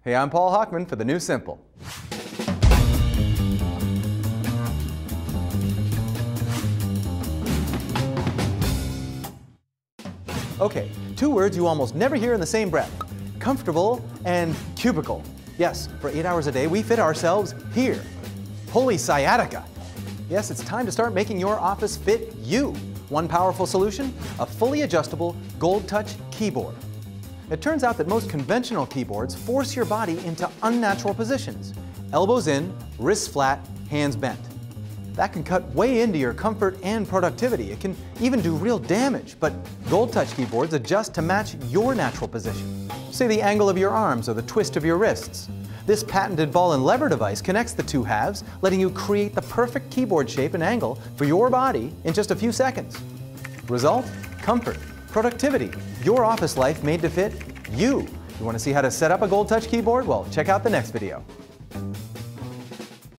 Hey, I'm Paul Hockman for the New Simple. Okay, two words you almost never hear in the same breath. Comfortable and cubicle. Yes, for 8 hours a day, we fit ourselves here. Holy sciatica! Yes, it's time to start making your office fit you. One powerful solution, a fully adjustable Gold Touch keyboard. It turns out that most conventional keyboards force your body into unnatural positions. Elbows in, wrists flat, hands bent. That can cut way into your comfort and productivity. It can even do real damage, but Gold Touch keyboards adjust to match your natural position. Say the angle of your arms or the twist of your wrists. This patented ball and lever device connects the two halves, letting you create the perfect keyboard shape and angle for your body in just a few seconds. Result? Comfort, productivity, your office life made to fit you. You want to see how to set up a Gold Touch keyboard? Well, check out the next video.